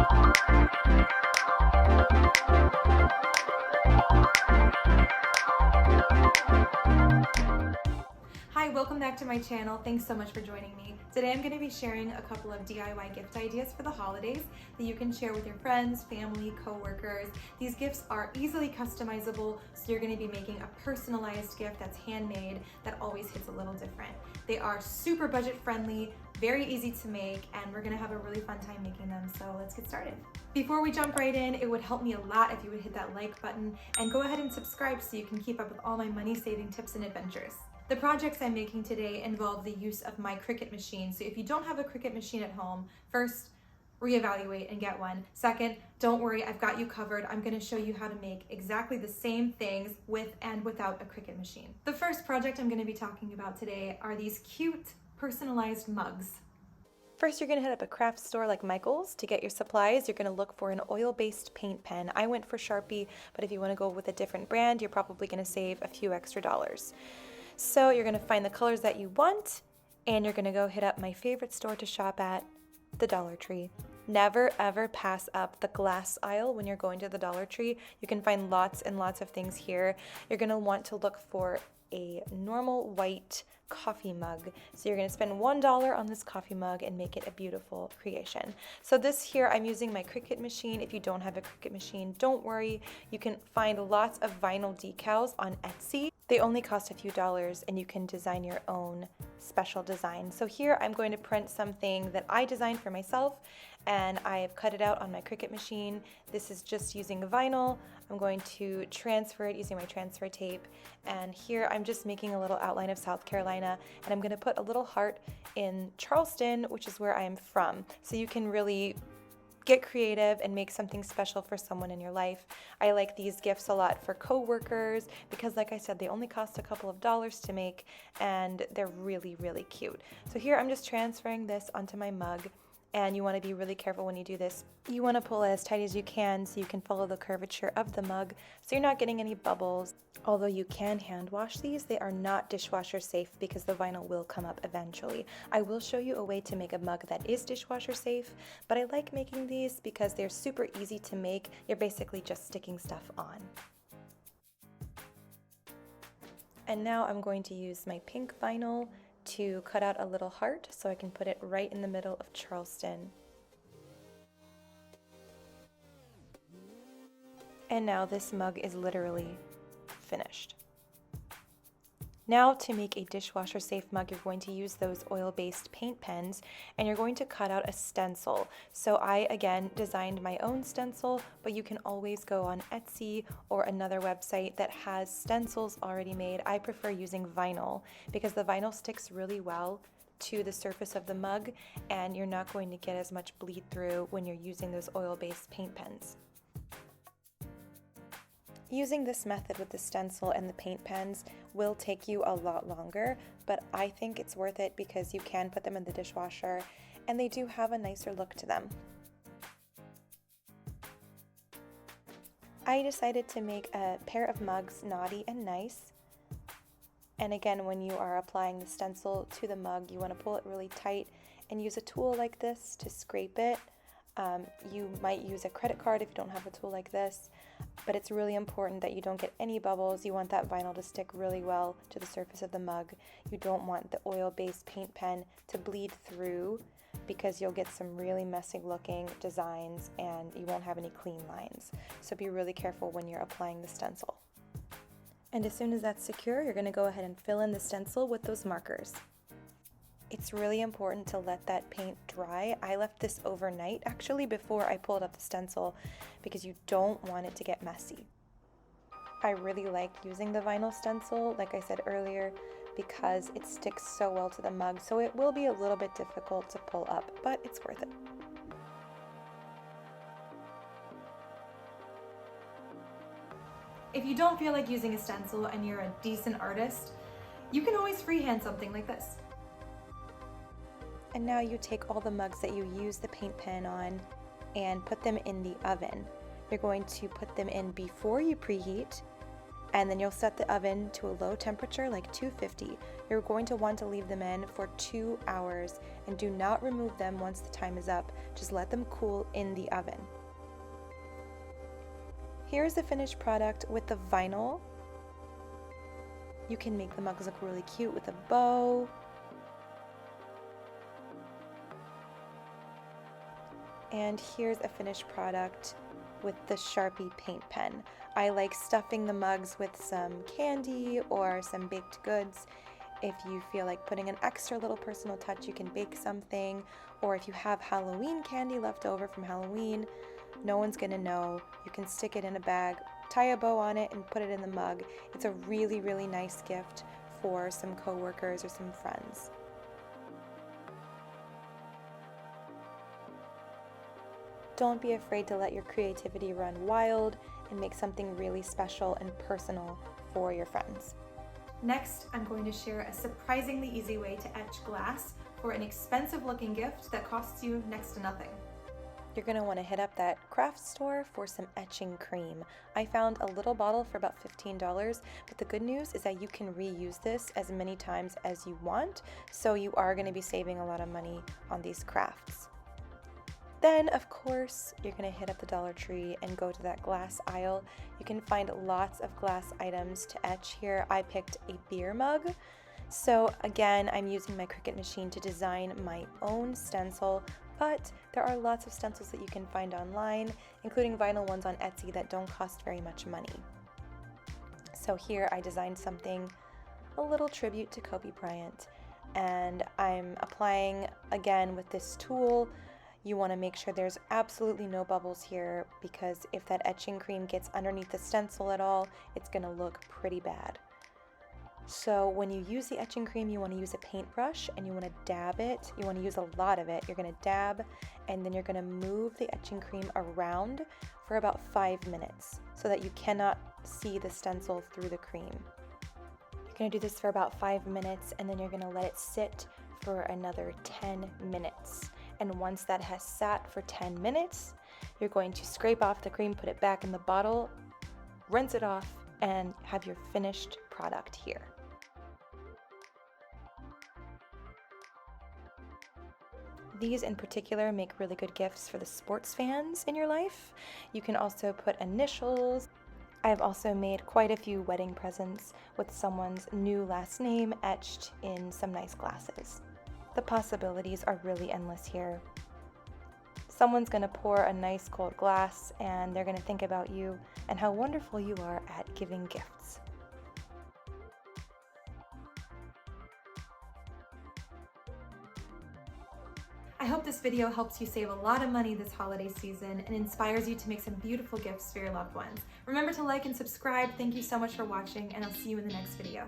Hi, welcome back to my channel. Thanks so much for joining me. Today I'm going to be sharing a couple of DIY gift ideas for the holidays that you can share with your friends, family, coworkers. These gifts are easily customizable, so you're going to be making a personalized gift that's handmade that always hits a little different. They are super budget friendly, very easy to make, and we're going to have a really fun time making them, so let's get started. Before we jump right in, it would help me a lot if you would hit that like button and go ahead and subscribe so you can keep up with all my money-saving tips and adventures. The projects I'm making today involve the use of my Cricut machine. So if you don't have a Cricut machine at home, first, reevaluate and get one. Second, don't worry, I've got you covered. I'm gonna show you how to make exactly the same things with and without a Cricut machine. The first project I'm gonna be talking about today are these cute personalized mugs. First, you're gonna hit up a craft store like Michael's to get your supplies. You're gonna look for an oil-based paint pen. I went for Sharpie, but if you wanna go with a different brand, you're probably gonna save a few extra dollars. So you're gonna find the colors that you want, and you're gonna go hit up my favorite store to shop at, the Dollar Tree. Never ever pass up the glass aisle when you're going to the Dollar Tree. You can find lots and lots of things here. You're gonna want to look for a normal white coffee mug. So you're gonna spend $1 on this coffee mug and make it a beautiful creation. So this here, I'm using my Cricut machine. If you don't have a Cricut machine, don't worry. You can find lots of vinyl decals on Etsy. They only cost a few dollars and you can design your own special design. So here I'm going to print something that I designed for myself and I have cut it out on my Cricut machine. This is just using vinyl. I'm going to transfer it using my transfer tape. And here I'm just making a little outline of South Carolina and I'm gonna put a little heart in Charleston, which is where I'm from. So you can really get creative and make something special for someone in your life. I like these gifts a lot for coworkers because like I said, they only cost a couple of dollars to make and they're really, really cute. So here I'm just transferring this onto my mug. And you want to be really careful when you do this. You want to pull it as tight as you can so you can follow the curvature of the mug so you're not getting any bubbles. Although you can hand wash these, they are not dishwasher safe because the vinyl will come up eventually. I will show you a way to make a mug that is dishwasher safe, but I like making these because they're super easy to make. You're basically just sticking stuff on. And now I'm going to use my pink vinyl to cut out a little heart so I can put it right in the middle of Charleston. And now this mug is literally finished. Now to make a dishwasher safe mug, you're going to use those oil-based paint pens and you're going to cut out a stencil. So I, again, designed my own stencil, but you can always go on Etsy or another website that has stencils already made. I prefer using vinyl because the vinyl sticks really well to the surface of the mug and you're not going to get as much bleed through when you're using those oil-based paint pens. Using this method with the stencil and the paint pens will take you a lot longer, but I think it's worth it because you can put them in the dishwasher and they do have a nicer look to them. I decided to make a pair of mugs naughty and nice. And again, when you are applying the stencil to the mug, you want to pull it really tight and use a tool like this to scrape it. You might use a credit card if you don't have a tool like this, but it's really important that you don't get any bubbles. You want that vinyl to stick really well to the surface of the mug. You don't want the oil-based paint pen to bleed through because you'll get some really messy looking designs and you won't have any clean lines. So be really careful when you're applying the stencil. And as soon as that's secure, you're going to go ahead and fill in the stencil with those markers. It's really important to let that paint dry. I left this overnight actually before I pulled up the stencil because you don't want it to get messy. I really like using the vinyl stencil, like I said earlier, because it sticks so well to the mug, so it will be a little bit difficult to pull up, but it's worth it. If you don't feel like using a stencil and you're a decent artist, you can always freehand something like this. And now you take all the mugs that you use the paint pen on and put them in the oven. You're going to put them in before you preheat and then you'll set the oven to a low temperature like 250. You're going to want to leave them in for 2 hours, and do not remove them once the time is up. Just let them cool in the oven. Here's the finished product with the vinyl. You can make the mugs look really cute with a bow. And here's a finished product with the Sharpie paint pen. I like stuffing the mugs with some candy or some baked goods. If you feel like putting an extra little personal touch, you can bake something. Or if you have Halloween candy left over from Halloween, no one's gonna know. You can stick it in a bag, tie a bow on it, and put it in the mug. It's a really, really nice gift for some coworkers or some friends. Don't be afraid to let your creativity run wild and make something really special and personal for your friends. Next, I'm going to share a surprisingly easy way to etch glass for an expensive looking gift that costs you next to nothing. You're going to want to hit up that craft store for some etching cream. I found a little bottle for about $15, but the good news is that you can reuse this as many times as you want, so you are going to be saving a lot of money on these crafts. Then, of course, you're going to hit up the Dollar Tree and go to that glass aisle. You can find lots of glass items to etch here. I picked a beer mug. So again, I'm using my Cricut machine to design my own stencil, but there are lots of stencils that you can find online, including vinyl ones on Etsy that don't cost very much money. So here I designed something, a little tribute to Kobe Bryant, and I'm applying again with this tool. You want to make sure there's absolutely no bubbles here, because if that etching cream gets underneath the stencil at all, it's going to look pretty bad. So when you use the etching cream, you want to use a paintbrush and you want to dab it. You want to use a lot of it. You're going to dab, and then you're going to move the etching cream around for about 5 minutes so that you cannot see the stencil through the cream. You're going to do this for about 5 minutes, and then you're going to let it sit for another 10 minutes. And once that has sat for 10 minutes, you're going to scrape off the cream, put it back in the bottle, rinse it off, and have your finished product here. These in particular make really good gifts for the sports fans in your life. You can also put initials. I've also made quite a few wedding presents with someone's new last name etched in some nice glasses. The possibilities are really endless here. Someone's going to pour a nice cold glass, and they're going to think about you and how wonderful you are at giving gifts. I hope this video helps you save a lot of money this holiday season and inspires you to make some beautiful gifts for your loved ones. Remember to like and subscribe. Thank you so much for watching, and I'll see you in the next video.